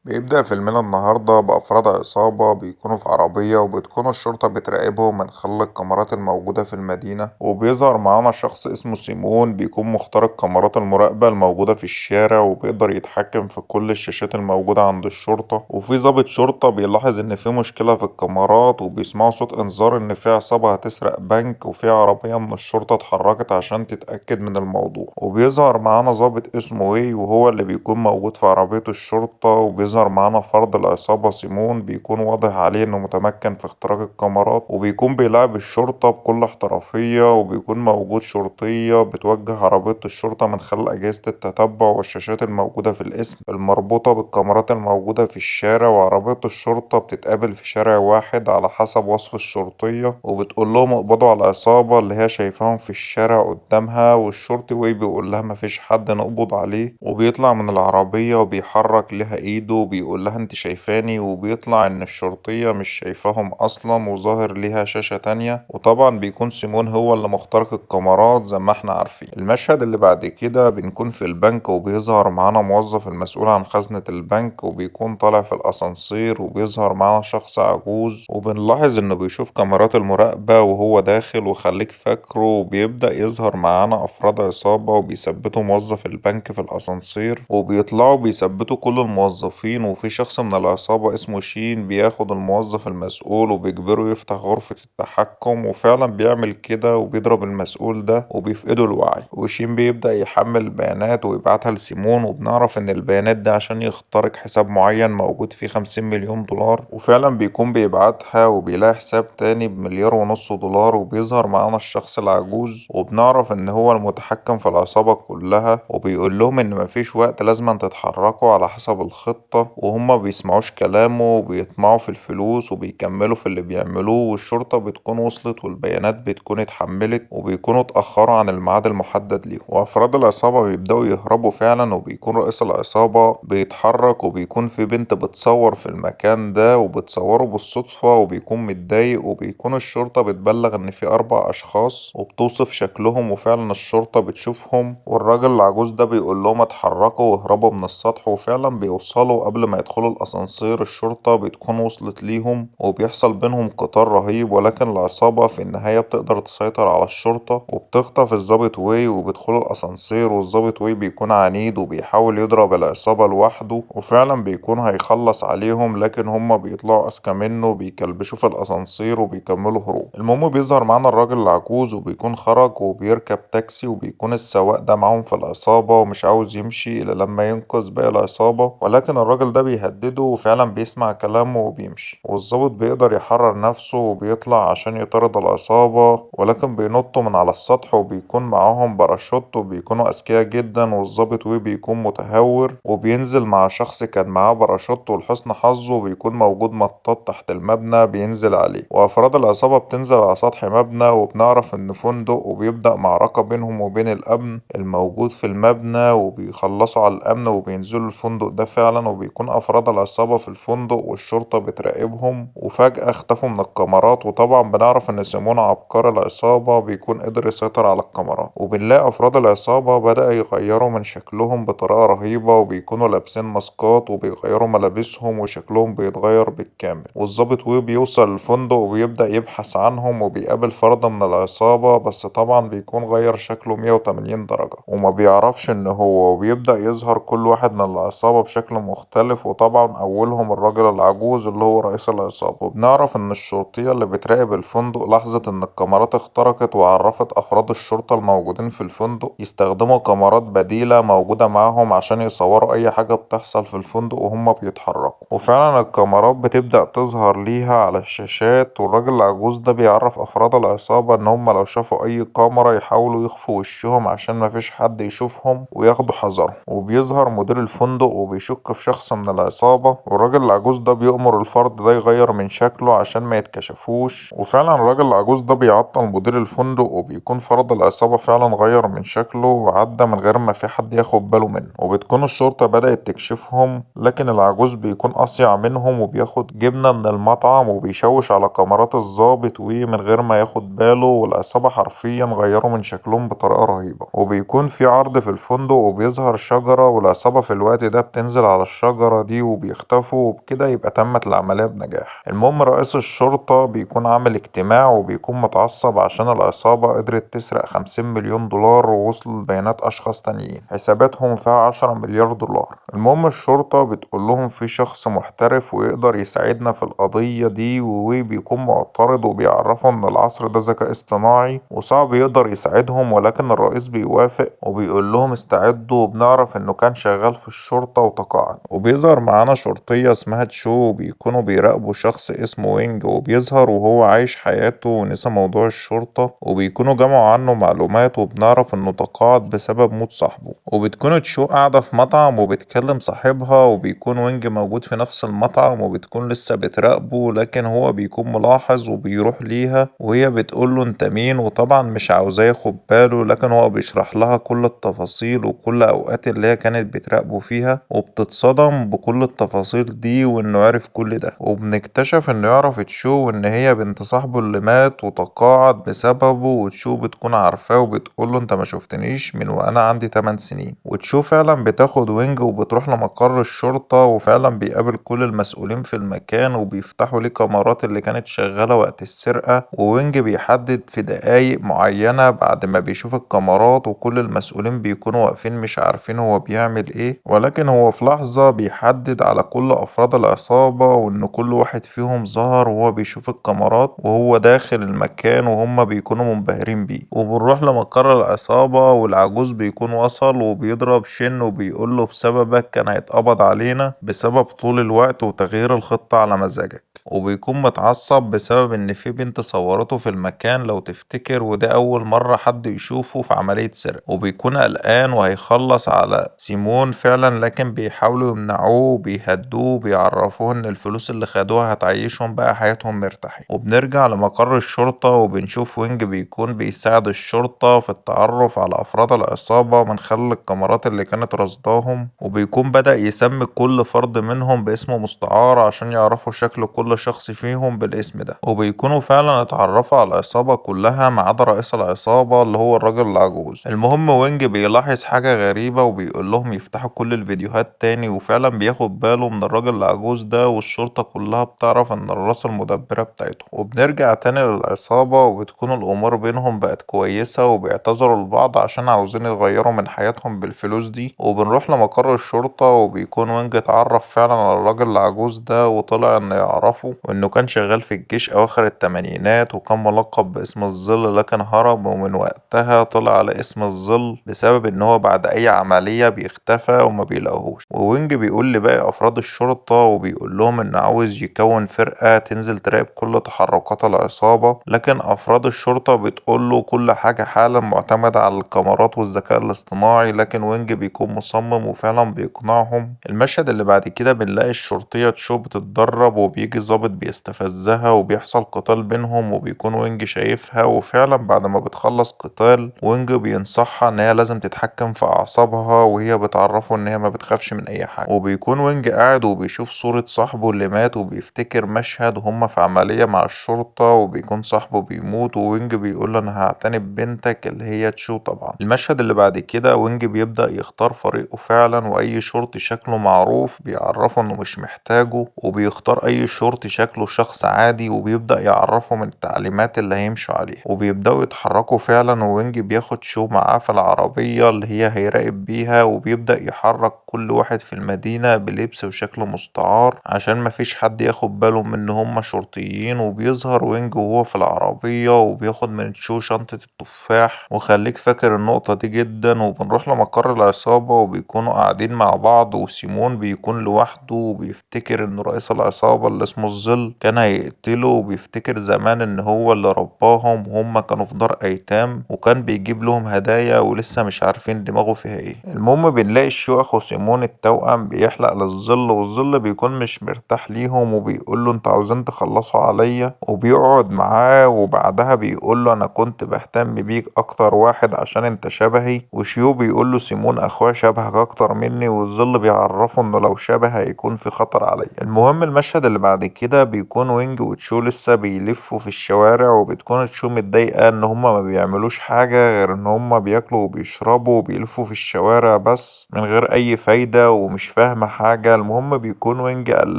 بيبدأ فيلمنا النهاردة بأفراد عصابة بيكونوا في عربية وبتكون الشرطة بتراقبهم من خلال الكاميرات الموجودة في المدينة، وبيظهر معانا شخص اسمه سيمون بيكون مخترق كاميرات المراقبة الموجودة في الشارع وبيقدر يتحكم في كل الشاشات الموجودة عند الشرطة. وفي ضابط شرطة بيلاحظ إن في مشكلة في الكاميرات وبيسمعوا صوت إنذار إن في عصابة هتسرق بنك، وفي عربية من الشرطة اتحركت عشان تتأكد من الموضوع. وبيظهر معانا ضابط اسمه وي وهو اللي بيكون موجود في عربية الشرطة، وبيظهر معانا فرد العصابة سيمون بيكون واضح عليه إنه متمكن في اختراق الكاميرات، وبيكون بيلاعب الشرطة بكل احترافية، وبيكون موجود شرطية بتوجه عربية الشرطة من خلال أجهزة التتبع والشاشات الموجودة في الاسم المربوطة بالكاميرات الموجودة في الشارع. وعربية الشرطة بتتقابل في شارع واحد على حسب وصف الشرطية، وبتقول لهم اقبضوا على العصابة اللي هي شايفاهم في الشارع قدامها. والشرطي وي بيقول لها مفيش حد نقبض عليه، وبيطلع من العربية وبيحرك لها ايده وبيقول لها انت شايفاني، وبيطلع ان الشرطية مش شايفاهم اصلا وظاهر ليها شاشة تانية. وطبعا بيكون سيمون هو اللي مخترق الكاميرات زي ما احنا عارفين. المشهد اللي بعد كده بنكون في البنك وبيظهر معانا موظف المسؤول عن خزنة البنك، وبيكون طالع في الاسانسير، وبيظهر معانا شخص عجوز وبنلاحظ انه بيشوف كاميرات المراقبة وهو داخل وخليك فاكره. وبيبدأ يظهر معانا افراد عصابة وبيثبتوا موظف البنك في الاسانسير، وبيطلعوا بيثبتوا كل الموظفين. وفي شخص من العصابة اسمه شين بياخد الموظف المسؤول وبيجبره يفتح غرفة التحكم، وفعلا بيعمل كده وبيضرب المسؤول ده وبيفقده الوعي. وشين بيبدأ يحمل البيانات ويبعتها لسيمون، وبنعرف إن البيانات دي عشان يخترق حساب معين موجود فيه 50 مليون دولار. وفعلا بيكون بيبعتها وبيلاقي حساب تاني ب1.5 مليار دولار. وبيظهر معانا الشخص العجوز وبنعرف إن هو المتحكم في العصابة كلها، وبيقول لهم إن مفيش وقت لازم تتحركوا على حسب الخطة. وهما بيسمعوش كلامه وبيطمعوا في الفلوس وبيكملوا في اللي بيعملوه. والشرطة بتكون وصلت والبيانات بتكون اتحملت وبيكونوا اتأخروا عن الميعاد المحدد ليهم، وأفراد العصابة بيبدأوا يهربوا فعلا. وبيكون رئيس العصابة بيتحرك وبيكون في بنت بتصور في المكان ده وبتصوره بالصدفة وبيكون متضايق. وبيكون الشرطة بتبلغ إن في 4 أشخاص وبتوصف شكلهم، وفعلا الشرطة بتشوفهم. والراجل العجوز ده بيقول لهم اتحركوا واهربوا من السطح، وفعلا بيوصلوا. قبل ما يدخلوا الأسانسير الشرطة بتكون وصلت ليهم وبيحصل بينهم قتال رهيب، ولكن العصابة في النهاية بتقدر تسيطر على الشرطة وبتخطف الضابط واي وبيدخلوا الأسانسير. والضابط واي بيكون عنيد وبيحاول يضرب العصابة لوحده، وفعلا بيكون هيخلص عليهم لكن هما بيطلعوا أذكى منه وبيكلبشوا في الأسانسير وبيكملوا هروب. المهم بيظهر معانا الراجل العجوز وبيكون خرج وبيركب تاكسي، وبيكون السواق ده معاهم في العصابة ومش عاوز يمشي إلا لما ينقذ باقي العصابة، ولكن الراجل ده بيهدده وفعلا بيسمع كلامه وبيمشي. والظابط بيقدر يحرر نفسه وبيطلع عشان يطارد العصابة، ولكن بينطوا من على السطح وبيكون معاهم باراشوت وبيكونوا أذكياء جدا. والظابط بيكون متهور وبينزل مع شخص كان معاه باراشوت، ولحسن حظه بيكون موجود مطاط تحت المبنى بينزل عليه. وأفراد العصابة بتنزل على سطح مبنى وبنعرف إن فندق، وبيبدأ معركة بينهم وبين الأمن الموجود في المبنى وبيخلصوا على الأمن وبينزلوا الفندق ده فعلا. وبيكون أفراد العصابة في الفندق والشرطة بتراقبهم، وفجأة اختفوا من الكاميرات. وطبعا بنعرف إن سيمون عبقر العصابة بيكون قدر يسيطر على الكاميرات، وبنلاقي أفراد العصابة بدأ يغيروا من شكلهم بطريقة رهيبة وبيكونوا لابسين ماسكات وبيغيروا ملابسهم وشكلهم بيتغير بالكامل. والظابط بيوصل الفندق وبيبدأ يبحث عنهم وبيقابل فرد من العصابة، بس طبعا بيكون غير شكله 180 درجة وما بيعرفش إن هو. وبيبدأ يظهر كل واحد من العصابة بشكل مختلف، وطبعا أولهم الراجل العجوز اللي هو رئيس العصابة. وبنعرف إن الشرطية اللي بتراقب الفندق لاحظت إن الكاميرات اخترقت وعرفت أفراد الشرطة الموجودين في الفندق يستخدموا كاميرات بديلة موجودة معاهم عشان يصوروا أي حاجة بتحصل في الفندق وهم بيتحركوا. وفعلا الكاميرات بتبدأ تظهر ليها على الشاشات، والراجل العجوز ده بيعرف أفراد العصابة إن هم لو شافوا أي كاميرا يحاولوا يخفوا وشهم عشان مفيش حد يشوفهم وياخدوا حذرهم. وبيظهر مدير الفندق وبيشك في شخص من العصابة، والراجل العجوز ده بيأمر الفرد ده يغير من شكله عشان ما يتكشفوش. وفعلا الراجل العجوز ده بيعطل مدير الفندق، وبيكون فرد العصابة فعلا غير من شكله وعدى من غير ما في حد ياخد باله منه. وبتكون الشرطة بدأت تكشفهم، لكن العجوز بيكون أصيع منهم وبياخد جبنة من المطعم وبيشوش على كاميرات الضابط ومن غير ما ياخد باله. والعصابة حرفيا غيروا من شكلهم بطريقة رهيبة. وبيكون في عرض في الفندق وبيظهر شجرة، والعصابة في الوقت ده بتنزل على الشجرة الشجرة دي وبيختفوا، وبكده يبقى تمت العملية بنجاح. المهم رئيس الشرطة بيكون عامل اجتماع وبيكون متعصب عشان العصابة قدرت تسرق 50 مليون دولار، ووصلوا لبيانات أشخاص تانيين حساباتهم فيها 10 مليار دولار. المهم الشرطة بتقول لهم في شخص محترف ويقدر يساعدنا في القضية دي، وبيكون معترض وبيعرفوا إن العصر ده ذكاء اصطناعي وصعب يقدر يساعدهم، ولكن الرئيس بيوافق وبيقول لهم استعدوا، وبنعرف إنه كان شغال في الشرطة وتقاعد. وبيظهر معانا شرطية اسمها تشو، وبيكونوا بيراقبوا شخص اسمه وينج، وبيظهر وهو عايش حياته ونسى موضوع الشرطة، وبيكونوا جمعوا عنه معلومات، وبنعرف إنه تقاعد بسبب موت صاحبه. وبتكون تشو قاعدة في مطعم وبتكلم صاحبها، وبيكون وينج موجود في نفس المطعم، وبتكون لسه بتراقبه، لكن هو بيكون ملاحظ وبيروح ليها وهي بتقوله انت مين، وطبعا مش عاوزاه ياخد باله، لكن هو بيشرح لها كل التفاصيل وكل اوقات اللي هي كانت بتراقبه فيها، وبتتصدم بكل التفاصيل دي وانه عرف كل ده. وبنكتشف انه يعرف تشو ان هي بنت صاحبه اللي مات وتقاعد بسببه، وتشو بتكون عارفاه وبتقوله انت ما شفتنيش من وانا عندي 8 سنين. وتشو فعلا بتاخد وينج وبتروح لمقر الشرطة، وفعلا بيقابل كل المسؤولين في المكان وبيفتحوا ليه كاميرات اللي كانت شغالة وقت السرقة، ووينج بيحدد في دقايق معينة بعد ما بيشوف الكاميرات، وكل المسؤولين بيكونوا واقفين مش عارفين هو بيعمل ايه، ولكن هو في لحظة بيحدد على كل أفراد العصابة، وإن كل واحد فيهم ظهر وهو بيشوف الكاميرات وهو داخل المكان، وهم بيكونوا منبهرين بيه. وبنروح لمقر العصابة والعجوز بيكون وصل وبيضرب شن وبيقوله بسببك كان هيتقبض علينا بسبب طول الوقت وتغيير الخطة على مزاجك. وبيكون متعصب بسبب ان في بنت صورته في المكان لو تفتكر، وده اول مرة حد يشوفه في عملية سرقة، وبيكون قلقان وهيخلص على سيمون فعلا، لكن بيحاولوا يمنعوه وبيهدوه وبيعرفوه ان الفلوس اللي خدوها هتعيشهم بقى حياتهم مرتاحين. وبنرجع لمقر الشرطة وبنشوف وينج بيكون بيساعد الشرطة في التعرف على افراد العصابة من خلال الكاميرات اللي كانت رصداهم، وبيكون بدأ يسمي كل فرد منهم باسمه مستعار عشان يعرفوا شكل كل شخص فيهم بالاسم ده. وبيكونوا فعلا اتعرفوا على العصابة كلها ما عدا رئيس العصابة اللي هو الراجل العجوز. المهم وينج بيلاحظ حاجة غريبة وبيقول لهم يفتحوا كل الفيديوهات تاني، وفعلا بياخد باله من الراجل العجوز ده، والشرطة كلها بتعرف ان الراس المدبرة بتاعته. وبنرجع تاني للعصابة وبتكون الامور بينهم بقت كويسة، وبيعتذروا لبعض عشان عاوزين يغيروا من حياتهم بالفلوس دي. وبنروح لمقر الشرطة وبيكون وينج اتعرف فعلا على الراجل العجوز ده، وطلع انه يعرفه وانه كان شغال في الجيش اواخر التمانينات، وكان ملقب باسم الظل، لكن هرب ومن وقتها طلع على اسم الظل بسبب ان هو بعد اي عملية بيختفى وما بيلاقوهوش. ووينج بيقول لباقي افراد الشرطة وبيقول لهم انه عاوز يكون فرقة تنزل تراقب كل تحركات العصابة، لكن افراد الشرطة بتقول له كل حاجة حالا معتمدة على الكاميرات والذكاء الاصطناعي، لكن وينج بيكون مصمم وفعلا بيقنعهم. المشهد اللي بعد كده بنلاقي الشرطية تشو بتتدرب وبيجي ضابط بيستفزها وبيحصل قتال بينهم، وبيكون وينج شايفها، وفعلا بعد ما بتخلص قتال وينج بينصحها ان هي لازم تتحكم في اعصابها، وهي بتعرفه ان هي ما بتخافش من اي حاجة. وبيكون وينج قاعد وبيشوف صورة صاحبه اللي مات، وبيفتكر مشهد هما في عملية مع الشرطة وبيكون صاحبه بيموت، ووينج بيقول له انا هعتني ببنتك اللي هي تشو. طبعا المشهد اللي بعد كده وينج بيبدأ يختار فريقه فعلا، واي شرطي شكله معروف بيعرفه انه مش محتاجه، وبيختار اي شرطي شكله شخص عادي وبيبدأ يعرفه من التعليمات اللي هيمشوا عليها، وبيبدأوا يتحركوا فعلا. ووينج بياخد شو معاه في العربية اللي هي هيراقب بيها، وبيبدأ يحرك كل واحد في المدينة بلبس وشكل مستعار عشان مفيش حد ياخد باله من ان هما شرطيين. وبيظهر وينج وهو في العربية وبياخد من شو شنطة التفاح، وخليك فاكر النقطة دي جدا. وبنروح لمقر العصابة وبيكونوا قاعدين مع بعض، وسيمون بيكون لوحده وبيفتكر ان رئيس العصابة اللي اسمه الظل كان هيقتله، وبيفتكر زمان ان هو اللي رباهم وهم كانوا في دار ايتام، وكان بيجيب لهم هدايا ولسه مش عارفين دماغه فيها ايه. المهم بنلاقي الشو اخو سيمون التوأم بيحلق للظل، والظل بيكون مش مرتاح ليهم وبيقول له انتوا عاوزين تخلصوا عليا، وبيقعد معاه وبعدها بيقول له انا كنت بهتم بيك اكتر واحد عشان انت شبهي. وشيو بيقول له سيمون اخويا شبهك اكتر مني، والظل بيعرفه انه لو شبه هيكون في خطر عليا. المهم المشهد اللي بعد كده بيكون وينج وتشو لسه بيلفوا في الشوارع، وبتكون تشو متضايقة ان هما ما بيعملوش حاجة غير ان هما بياكلوا وبيشربوا وبيلفوا في الشوارع بس من غير اي فايدة ومش فاهمة حاجة. المهم بيكون وينج قال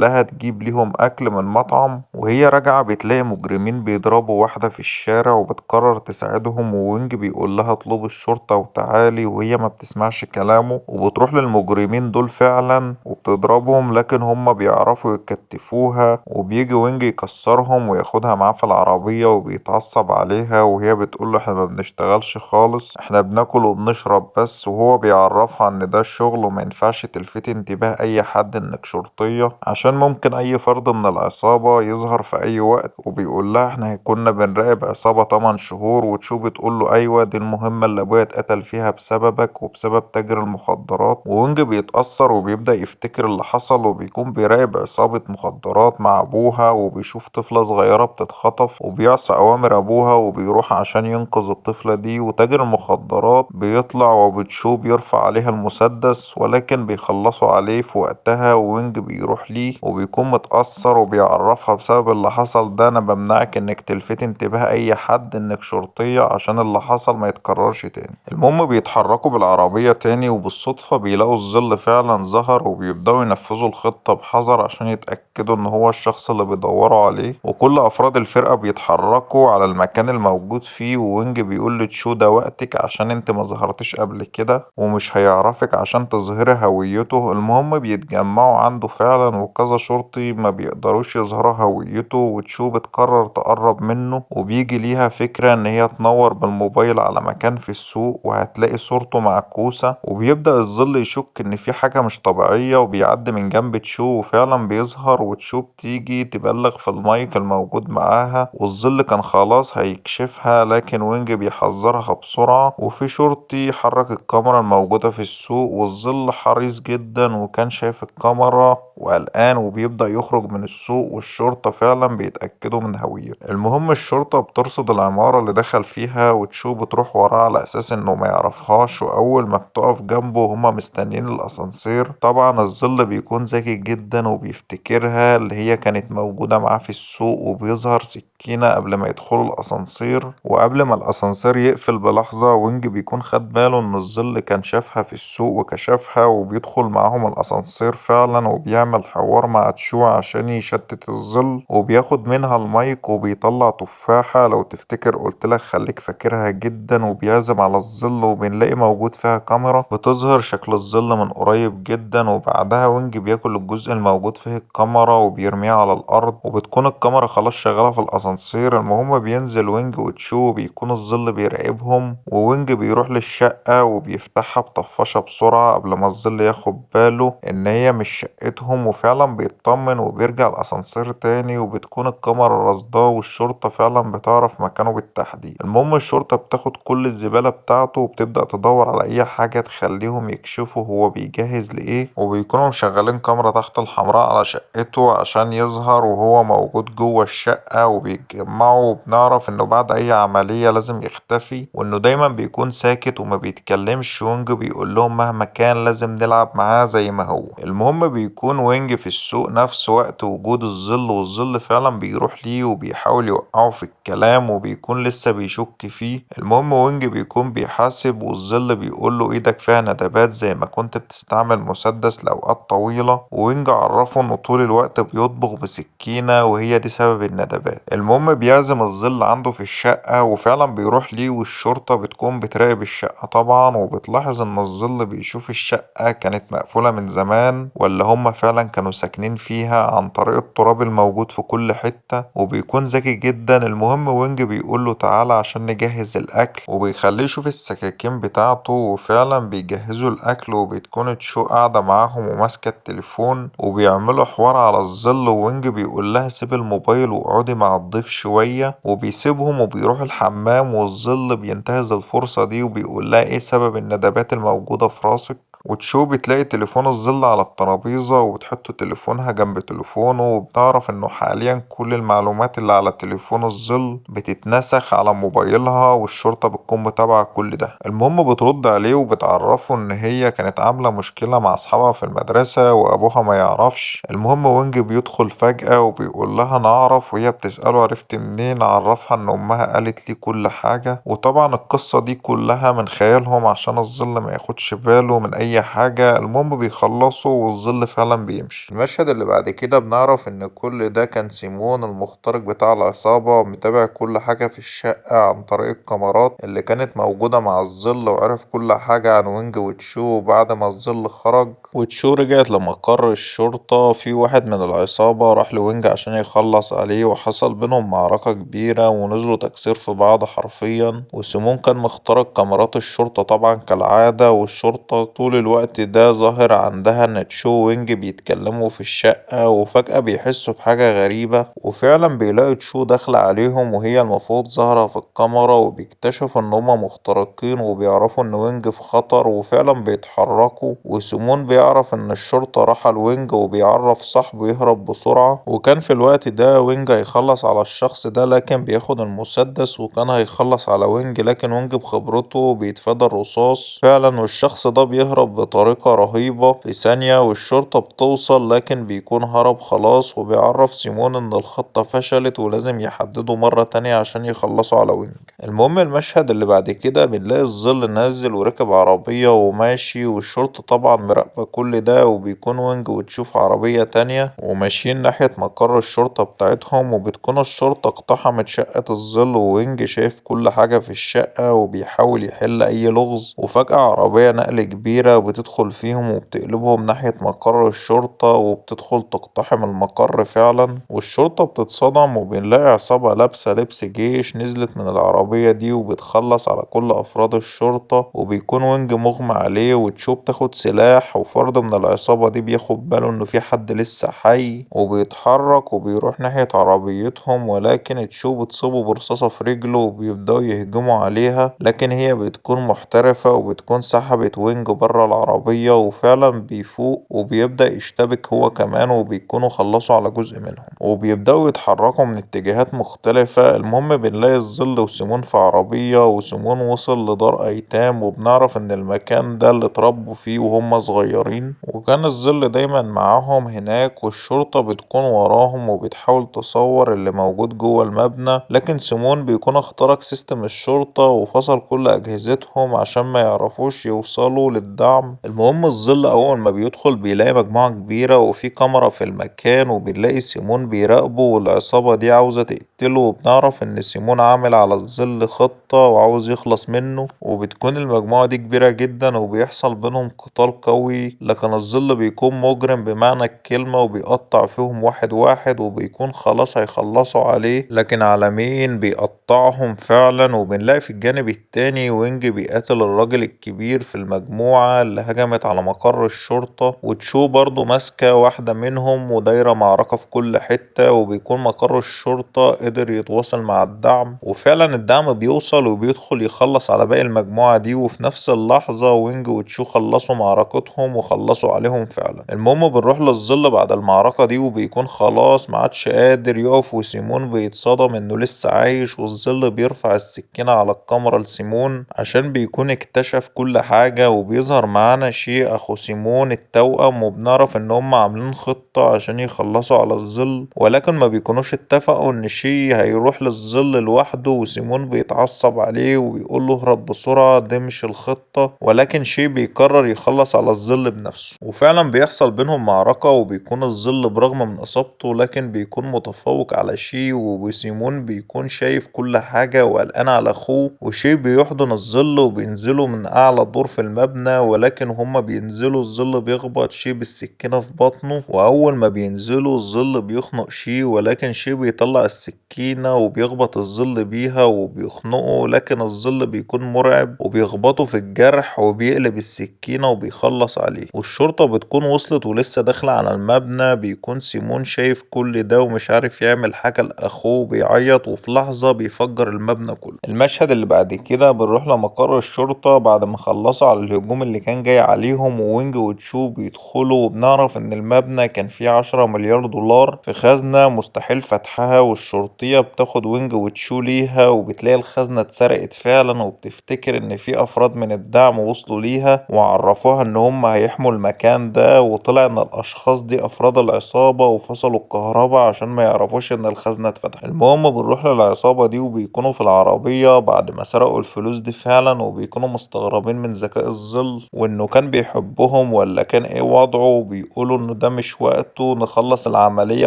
لها تجيب ليهم اكل من مطعم، وهي راجعة بتلاقي مجرمين بيضربوا واحدة في الشارع وبتقرر تساعدهم، ووينج بيقول لها اطلبي الشرطة وتعالي، وهي ما بتسمعش كلامه وبتروح للمجرمين دول فعلا وبتضربهم، لكن هما بيعرفوا يكتفوها، وبيجي وينج يكسرهم وياخدها معاه في العربية وبيتعصب عليها، وهي بتقوله احنا ما بنشتغلش خالص، احنا بناكل وبنشرب بس، وهو بيعرفها ان ده الشغل وما ينفعش تلفتي انتباه اي حد انك شرطية عشان ممكن اي فرد من العصابة يظهر في اي وقت. وبيقول لها احنا كنا بنراقب عصابة 8 شهور، وتشو بتقول له ايوه دي المهمة اللي ابويا اتقتل فيها بسببك وبسبب تاجر المخدرات. ووينج بيتأثر وبيبدأ يفتكر اللي حصل، وبيكون بيراقب عصابة مخدرات مع ابوها، وبيشوف طفلة صغيرة بتتخطف وبيعصى اوامر ابوها وبيروح عشان ينقذ الطفلة دي، وتاجر المخدرات بيطلع وبتشو بيرفع عليها المسدس ولكن بيخلصوا عليه في وقتها، ووينج بيروح ليه وبيكون متأثر وبيعرفها بسبب اللي حصل ده انا بمنعك انك تلفت انتباه اي حد انك شرطية عشان اللي حصل ما يتكررش تاني. المهم بيتحركوا بالعربية تاني، وبالصدفة بيلاقوا الظل فعلا ظهر، وبيبدأوا ينفذوا الخطة بحذر عشان يتأكدوا ان هو الشخص اللي بيدوروا عليه، وكل افراد الفرقة بيتحركوا على المكان الموجود فيه، ووينج بيقول لتشو ده وقتك عشان انت ما ظهرتش قبل كده ومش هيعرفك عشان تظهري هويته. المهم بيتجمعوا عنده فعلا وكذا شرطي ما بيقدروش يظهروا هويته، وتشو بتقرر تقرب منه، وبيجي ليها فكرة ان هي تنور بالموبايل على مكان في السوق وهتلاقي صورته معكوسة، وبيبدأ الظل يشك ان في حاجة مش طبيعية وبيعدي من جنب تشو وفعلا بيظهر، وتشو بتيجي تبلغ في المايك الموجود معاها، والظل كان خلاص هيكشفها لكن وينج بيحذرها بسرعة. وفي شرطي حرك الكاميرا الموجودة في السوق، والظل حريص جدا وكان شايف الكاميرا وقلقان وبيبدأ يخرج من السوق، والشرطة فعلا بيتأكدوا من هويته. المهم الشرطة بترصد العمارة اللي دخل فيها، وتشو بتروح وراه على أساس إنه ما يعرفهاش، وأول ما بتقف جنبه هما مستنيين الأسانسير. طبعا الظل بيكون ذكي جدا وبيفتكرها اللي هي كانت موجودة معاه في السوق، وبيظهر سكينة قبل ما يدخلوا الأسانسير، وقبل ما الأسانسير يقفل بلحظة وينج بيكون خد باله إن الظل كان شافها في السوق وكشفها، وبيدخل معاهم الأسانسير فعلا وبيعمل حوار مع تشو عشان يشتت الظل، وبياخد منها المايك وبيطلع تفاحة لو تفتكر قلتلك خليك فاكرها جدا، وبيعزم على الظل، وبنلاقي موجود فيها كاميرا بتظهر شكل الظل من قريب جدا، وبعدها وينج بياكل الجزء الموجود فيه الكاميرا وبيرميه على الأرض، وبتكون الكاميرا خلاص شغالة في الأسانسير. المهم بينزل وينج وتشو وبيكون الظل بيراقبهم، ووينج بيروح للشقة وبيفتحها بطفاشة بسرعة قبل ما الظل ياخد باله إن هي مش شقتهم، وفعلا بيطمن وبيرجع الأسانسير تاني، وبتكون الكاميرا رصداه والشرطة فعلا بتعرف مكانه بالتحديد. المهم الشرطة بتاخد كل الزبالة بتاعته وبتبدأ تدور على أي حاجة تخليهم يكشفوا هو بيجهز لإيه، وبيكونوا مشغلين كاميرا تحت الحمراء على شقته عشان يظهر وهو موجود جوه الشقة، وبيتجمعوا، وبنعرف إنه بعد أي عملية لازم يختفي، وإنه دايما بيكون ساكت وما بيتكلمش. وينج بيقول لهم مهما كان لازم نلعب معاه زي ما هو. المهم بيكون وينج في السوق نفس وقت وجود الظل، والظل فعلا بيروح ليه وبيحاول يوقعه في الكلام وبيكون لسه بيشك فيه. المهم وينج بيكون بيحاسب، والظل بيقول له ايدك فيها ندبات زي ما كنت بتستعمل مسدس لأوقات طويلة، ووينج عرفه انه طول الوقت بيطبخ بسكينة وهي دي سبب الندبات. المهم بيعزم الظل عنده في الشقة وفعلا بيروح ليه، والشرطة بتكون بتراقب الشقة طبعا، وبتلاحظ ان الظل بيشوف الشقة كانت مقفولة من زمان ولا هما فعلا كانوا ساكنين فيها عن طريق التراب الموجود في كل حتة، وبيكون ذكي جدا. المهم وينج بيقوله تعالى عشان نجهز الأكل، وبيخليه يشوف السكاكين بتاعته، وفعلا بيجهزوا الأكل، وبتكون تشو قاعدة معاهم وماسكة التليفون وبيعملوا حوار على الظل، ووينج بيقول لها سيب الموبايل واقعدي مع الضيف شوية، وبيسيبهم وبيروح الحمام، والظل بينتهز الفرصة دي وبيقول لها ايه سبب الندبات الموجودة في راسك، وتشو بتلاقي تليفون الظل على الترابيزة وبتحط تليفونها جنب تليفونه، وبتعرف انه حاليا كل المعلومات اللي على تليفون الظل بتتنسخ على موبايلها، والشرطة بتكون متابعة كل ده. المهم بترد عليه وبتعرفه ان هي كانت عاملة مشكلة مع اصحابها في المدرسة وابوها ما يعرفش. المهم وينج بيدخل فجأة وبيقول لها انا اعرف، وهي بتسأله عرفت منين؟ عرفها ان امها قالت لي كل حاجة. وطبعا القصة دي كلها من خيالهم عشان الظل ما ياخدش باله من اي حاجة. المهم بيخلصوا والظل فعلا بيمشي. المشهد اللي بعد كده بنعرف ان كل ده كان سيمون المخترق بتاع العصابة متابع كل حاجة في الشقة عن طريق الكاميرات اللي كانت موجودة مع الظل، وعرف كل حاجة عن وينج وتشو بعد ما الظل خرج. وتشو رجعت لمقر الشرطة، في واحد من العصابة راح لوينج عشان يخلص عليه، وحصل بينهم معركة كبيرة ونزلوا تكسير في بعض حرفيا. وسيمون كان مخترق كاميرات الشرطة طبعا كالعادة، والشرطة طول الوقت ده ظاهر عندها ان تشو وينج بيتكلموا في الشقة، وفجأة بيحسوا بحاجة غريبة وفعلا بيلاقوا تشو داخلة عليهم وهي المفروض ظاهرة في الكاميرا، وبيكتشفوا ان هما مخترقين وبيعرفوا ان وينج في خطر وفعلا بيتحركوا. وسيمون بيعرف ان الشرطة راحة لوينج وبيعرف صاحبه يهرب بسرعة. وكان في الوقت ده وينج هيخلص على الشخص ده لكن بياخد المسدس، وكان هيخلص على وينج لكن وينج بخبرته بيتفادى الرصاص فعلا، والشخص ده بيهرب بطريقة رهيبة في ثانية والشرطة بتوصل لكن بيكون هرب خلاص. وبيعرف سيمون ان الخطة فشلت ولازم يحددوا مرة تانية عشان يخلصوا على وينج. المهم المشهد اللي بعد كده بنلاقي الظل نازل وركب عربية وماشي، والشرطة طبعا مراقبة كل ده، وبيكون وينج وتشوف عربية تانية وماشيين ناحية مقر الشرطة بتاعتهم، وبتكون الشرطة اقتحمت شقة الظل، ووينج شايف كل حاجة في الشقة وبيحاول يحل أي لغز. وفجأة عربية نقل كبيرة بتدخل فيهم وبتقلبهم ناحية مقر الشرطة، وبتدخل تقتحم المقر فعلا، والشرطة بتتصدم وبنلاقي عصابة لابسة لبس جيش نزلت من العربية دي وبتخلص على كل أفراد الشرطة. وبيكون وينج مغمى عليه وتشو بتاخد سلاح، وفرد من العصابة دي بياخد باله إنه في حد لسه حي وبيتحرك وبيروح ناحية عربيتهم، ولكن تشو بتصيبه برصاصة في رجله وبيبدأوا يهجموا عليها، لكن هي بتكون محترفة وبتكون سحبت وينج بره العربية وفعلا بيفوق وبيبدأ يشتبك هو كمان، وبيكونوا خلصوا على جزء منهم وبيبدأوا يتحركوا من اتجاهات مختلفة. المهم بنلاقي الظل وسيمون في عربية، وسيمون وصل لدار أيتام، وبنعرف إن المكان ده اللي اتربوا فيه وهم صغيرين، وكان الظل دايما معاهم هناك، والشرطة بتكون وراهم وبتحاول تصور اللي موجود جوه المبنى، لكن سيمون بيكون اخترق سيستم الشرطة وفصل كل أجهزتهم عشان ما يعرفوش يوصلوا للدعم. المهم الظل أول ما بيدخل بيلاقي مجموعة كبيرة وفي كاميرا في المكان، وبنلاقي سيمون بيراقبه والعصابة دي عاوزة تقتله، وبنعرف إن سيمون عامل على الظل خطة وعاوز يخلص منه، وبتكون المجموعة دي كبيرة جدا وبيحصل بينهم قتال قوي، لكن الظل بيكون مجرم بمعنى الكلمة وبيقطع فيهم واحد واحد وبيكون خلاص هيخلصوا عليه، لكن على مين بيقطعهم فعلا. وبنلاقي في الجانب التاني وينج بيقاتل الراجل الكبير في المجموعة اللي هجمت على مقر الشرطة، وتشو برضو ماسكة واحدة منهم ودايرة معركة في كل حتة، وبيكون مقر الشرطة قدر يتواصل مع الدعم وفعلا الدعم بيوصل وبيدخل يخلص على باقي المجموعة دي، وفي نفس اللحظة وينج وتشو خلصوا معركتهم وخلصوا عليهم فعلا. المهم بنروح للظل بعد المعركة دي وبيكون خلاص معادش قادر يقف، وسيمون بيتصدم انه لسه عايش، والظل بيرفع السكينة على الكاميرا لسيمون عشان بيكون اكتشف كل حاجة. وبيظهر معانا شي اخو سيمون التوأم، وبنعرف ان هم عاملين خطة عشان يخلصوا على الظل، ولكن ما بيكونوش اتفقوا ان شي هيروح للظل لوحده، وسيمون بيتعصب عليه وبيقول له اهرب بسرعة دي مش الخطة، ولكن شي بيقرر يخلص على الظل بنفسه، وفعلا بيحصل بينهم معركة وبيكون الظل برغم من اصابته لكن بيكون متفوق على شي، وسيمون بيكون شايف كل حاجة وقلقان على اخوه، وشي بيحضن الظل وبينزلوا من اعلى دور في المبنى، ولكن هما بينزلوا الظل بيخبط شي بالسكينة في بطنه، واول ما بينزلوا الظل بيخنق شي، ولكن شي بيطلع السكينة وبيخبط الظل بيها وبيخنقه، لكن الظل بيكون مرعب وبيخبطه في الجرح وبيقلب السكينة وبيخلص عليه، والشرطة بتكون وصلت ولسه داخلة على المبنى. بيكون سيمون شايف كل ده ومش عارف يعمل حاجة لأخوه بيعيط، وفي لحظة بيفجر المبنى كله. المشهد اللي بعد كده بنروح لمقر الشرطة بعد ما خلصوا على الهجوم اللي كان المكان جاي عليهم، ووينج وتشو بيدخلوا، وبنعرف ان المبنى كان فيه 10 مليار دولار في خزنة مستحيل فتحها، والشرطية بتاخد وينج وتشو ليها، وبتلاقي الخزنة اتسرقت فعلا، وبتفتكر ان في افراد من الدعم وصلوا ليها وعرفوها ان هم هيحموا المكان ده، وطلع ان الاشخاص دي افراد العصابة وفصلوا الكهرباء عشان ما يعرفوش ان الخزنة اتفتحت. المهم بنروح للعصابة دي وبيكونوا في العربية بعد ما سرقوا الفلوس دي فعلا، وبيكونوا مستغربين من ذكاء الظل وانه كان بيحبهم ولا كان ايه وضعه، وبيقولوا انه ده مش وقته، نخلص العملية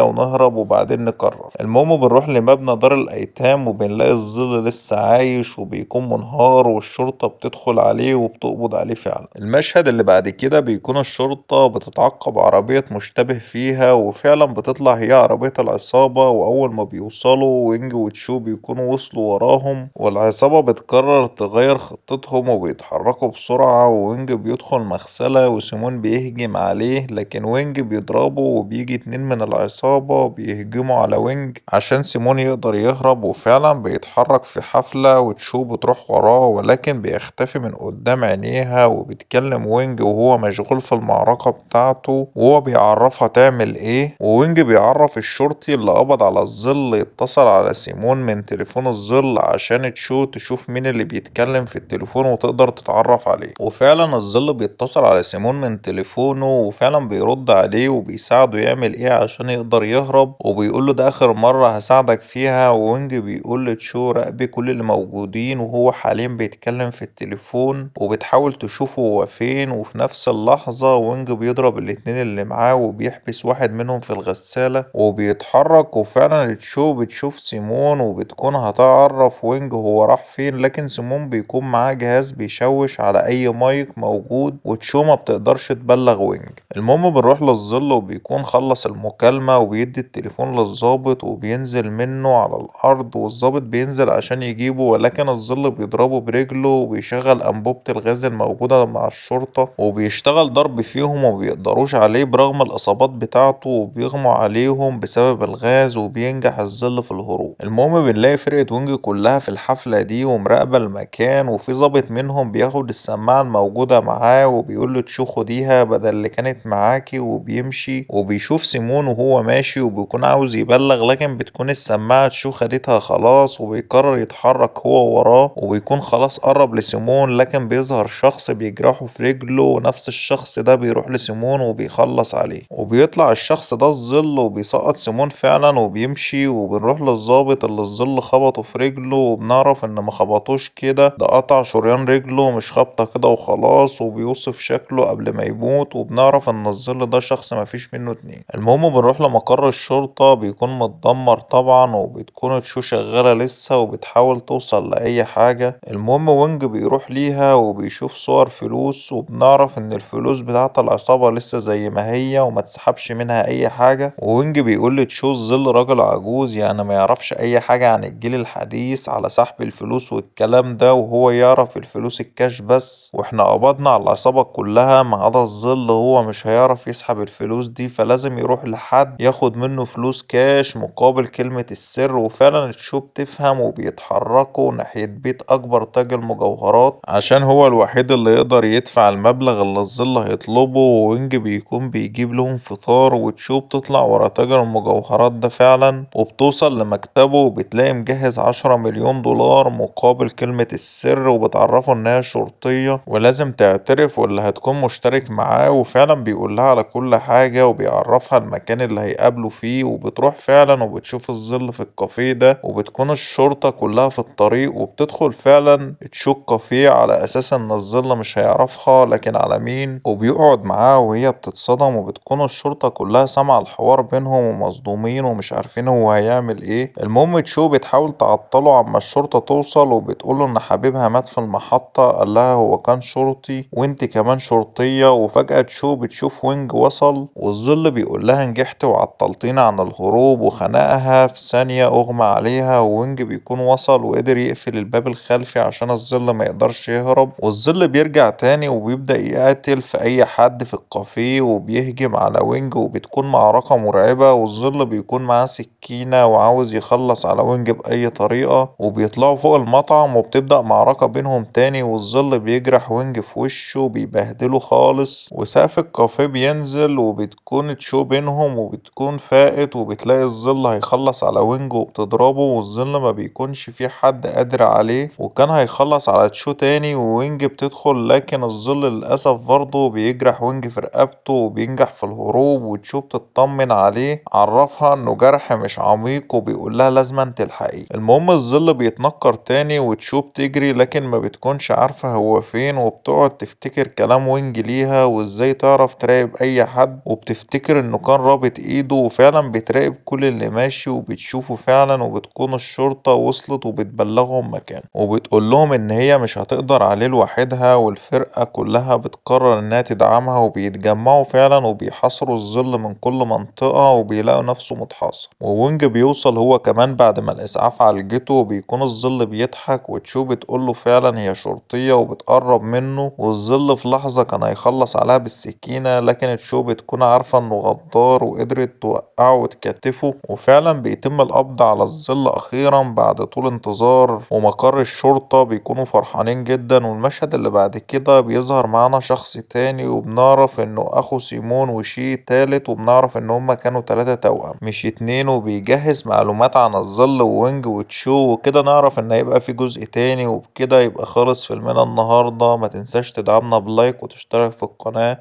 ونهرب وبعدين نقرر. المهم بنروح لمبنى دار الايتام وبنلاقي الظل لسه عايش وبيكون منهار، والشرطة بتدخل عليه وبتقبض عليه فعلا. المشهد اللي بعد كده بيكون الشرطة بتتعقب عربية مشتبه فيها، وفعلا بتطلع هي عربية العصابة، وأول ما بيوصلوا وينج وتشو بيكونوا وصلوا وراهم، والعصابة بتقرر تغير خطتهم وبيتحركوا بسرعة، ووينج بيدخل مغسلة وسيمون بيهجم عليه، لكن وينج بيضربه وبيجي اتنين من العصابة بيهجموا على وينج عشان سيمون يقدر يهرب، وفعلا بيتحرك في حفلة وتشو بتروح وراه، ولكن بيختفي من قدام عينيها، وبيتكلم وينج وهو مشغول في المعركة بتاعته وهو بيعرفها تعمل ايه، ووينج بيعرف الشرطي اللي قبض على الظل يتصل على سيمون من تليفون الظل عشان تشو تشوف مين اللي بيتكلم في التليفون وتقدر تتعرف عليه. وفعلا الظل بيتصل على سيمون من تليفونه، وفعلا بيرد عليه وبيساعده يعمل ايه عشان يقدر يهرب، وبيقوله ده اخر مرة هساعدك فيها، ووينج بيقول لتشو راقبي كل اللي موجودين، وهو حاليا بيتكلم في التليفون وبتحاول تشوفه هو فين، وفي نفس اللحظة وينج بيضرب الاتنين اللي معاه وبيحبس واحد منهم في الغسالة وبيتحرك، وفعلا تشو بتشوف سيمون وبتكون هتعرف وينج هو راح فين، لكن سيمون بيكون معاه جهاز بيشوش على اي مايك موجود، وتشو ما بتقدرش تبلغ وينج. المهم بنروح للظل وبيكون خلص المكالمة وبيدي التليفون للظابط وبينزل منه على الأرض، والظابط بينزل عشان يجيبه، ولكن الظل بيضربه برجله وبيشغل أنبوبة الغاز الموجودة مع الشرطة وبيشتغل ضرب فيهم ومبيقدروش عليه برغم الإصابات بتاعته، وبيغموا عليهم بسبب الغاز وبينجح الظل في الهروب. المهم بنلاقي فرقة وينج كلها في الحفلة دي ومراقبة المكان، وفي ظابط منهم بياخد السماعة الموجودة معاه وبيقول له تشو خديها بدل اللي كانت معاكي، وبيمشي وبيشوف سيمون وهو ماشي وبيكون عاوز يبلغ، لكن بتكون السماعة تشو خدتها خلاص، وبيقرر يتحرك هو وراه وبيكون خلاص قرب لسيمون، لكن بيظهر شخص بيجرحه في رجله، ونفس الشخص ده بيروح لسيمون وبيخلص عليه، وبيطلع الشخص ده الظل وبيسقط سيمون فعلا وبيمشي، وبنروح للظابط اللي الظل خبطه في رجله، وبنعرف ان ما خبطوش كده، ده قطع شريان رجله مش خبطة كده وخلاص، وبيوصف شكله قبل ما يموت، وبنعرف ان الظل ده شخص مفيش منه اتنين. المهم بنروح لمقر الشرطة بيكون متدمر طبعا، وبتكون تشو شغالة لسه وبتحاول توصل لأي حاجة. المهم وينج بيروح ليها وبيشوف صور فلوس، وبنعرف ان الفلوس بتاعت العصابة لسه زي ما هي وما تسحبش منها اي حاجة، ووينج بيقول لتشو الظل راجل عجوز يعني ما يعرفش اي حاجة عن الجيل الحديث على سحب الفلوس والكلام ده، وهو يعرف الفلوس الكاش بس، واحنا قبضنا على العصابة كلها ما عدا الظل، هو مش هيعرف يسحب الفلوس دي، فلازم يروح لحد ياخد منه فلوس كاش مقابل كلمة السر. وفعلا تشو بتفهم وبيتحركوا ناحية بيت اكبر تاجر مجوهرات عشان هو الوحيد اللي يقدر يدفع المبلغ اللي الظل هيطلبه، ووينج بيكون بيجيب لهم فطار، وتشو بتطلع ورا تاجر المجوهرات ده فعلا وبتوصل لمكتبه وبتلاقي مجهز 10 مليون دولار مقابل كلمة السر، وبتعرفه انها شرطية ولازم تعترف ولا هتكون مشترك معاه، وفعلا بيقول لها على كل حاجة وبيعرفها المكان اللي هيقابلوا فيه، وبتروح فعلا وبتشوف الظل في الكافيه ده، وبتكون الشرطة كلها في الطريق، وبتدخل فعلا تشوك كافيه على اساس ان الظل مش هيعرفها لكن على مين، وبيقعد معاها وهي بتتصدم، وبتكون الشرطة كلها سامعة الحوار بينهم ومصدومين ومش عارفين هو هيعمل ايه. المهم تشو بتحاول تعطله عما الشرطة توصل، وبتقوله ان حبيبها مات في المحطة، قال لها هو كان شرطي وانت كمان شرطية، وفجأة تشو بتشوف وينج وصل، والظل بيقول لها نجحت وعطلتينا عن الهروب، وخنقها في ثانية اغمى عليها، ووينج بيكون وصل وقدر يقفل الباب الخلفي عشان الظل ما يقدرش يهرب، والظل بيرجع تاني وبيبدأ يقاتل في اي حد في الكافيه وبيهجم على وينج، وبتكون معركة مرعبة، والظل بيكون معاه سكينة وعاوز يخلص على وينج بأي طريقة، وبيطلعوا فوق المطعم وبتبدأ معركة بينهم تاني، والظل بيجرح وينج في وشه بيبهدله خالص، وسقف الكافيه بينزل وبتكون تشو بينهم وبتكون فائت، وبتلاقي الظل هيخلص على وينج وبتضربه، والظل ما بيكونش في حد قادر عليه، وكان هيخلص على تشو تاني ووينج بتدخل، لكن الظل للأسف برضه بيجرح وينج في رقبته وبينجح في الهروب، وتشو بتطمن عليه، عرفها انه جرح مش عميق وبيقولها لازما تلحقيه. المهم الظل بيتنكر تاني وتشو بتجري لكن ما بتكونش عارفة هو فين، وبتقعد تفتكر كلام وينج ليها وازاي تعرف تراقب اي حد، وبتفتكر انه كان رابط ايده، وفعلا بتراقب كل اللي ماشي وبتشوفه فعلا، وبتكون الشرطة وصلت وبتبلغهم مكانه، وبتقول لهم ان هي مش هتقدر عليه لوحدها، والفرقة كلها بتقرر انها تدعمها، وبيتجمعوا فعلا وبيحاصروا الظل من كل منطقة، وبيلاقوا نفسه متحاصر، ووينج بيوصل هو كمان بعد ما الاسعاف عالجته، وبيكون الظل بيضحك، وتشو بتقوله فعلا هي شرطية وبتقرب منه، والظل في لحظة كان هيخلص عليها بالسكينة، لكن تشو بتكون عارفة انه غدار وقدرت توقعه وتكتفه، وفعلا بيتم القبض على الظل اخيرا بعد طول انتظار، ومقر الشرطة بيكونوا فرحانين جدا. والمشهد اللي بعد كده بيظهر معانا شخص تاني، وبنعرف انه اخو سيمون وشي تالت، وبنعرف ان هما كانوا تلاتة توأم مش اتنين، وبيجهز معلومات عن الظل ووينج وتشو، وكده نعرف ان هيبقى في جزء تاني. وبكده يبقى خلص فيلمنا النهاردة، ما تنساش تدعمنا بلايك وتشترك في القناة.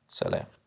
سلام.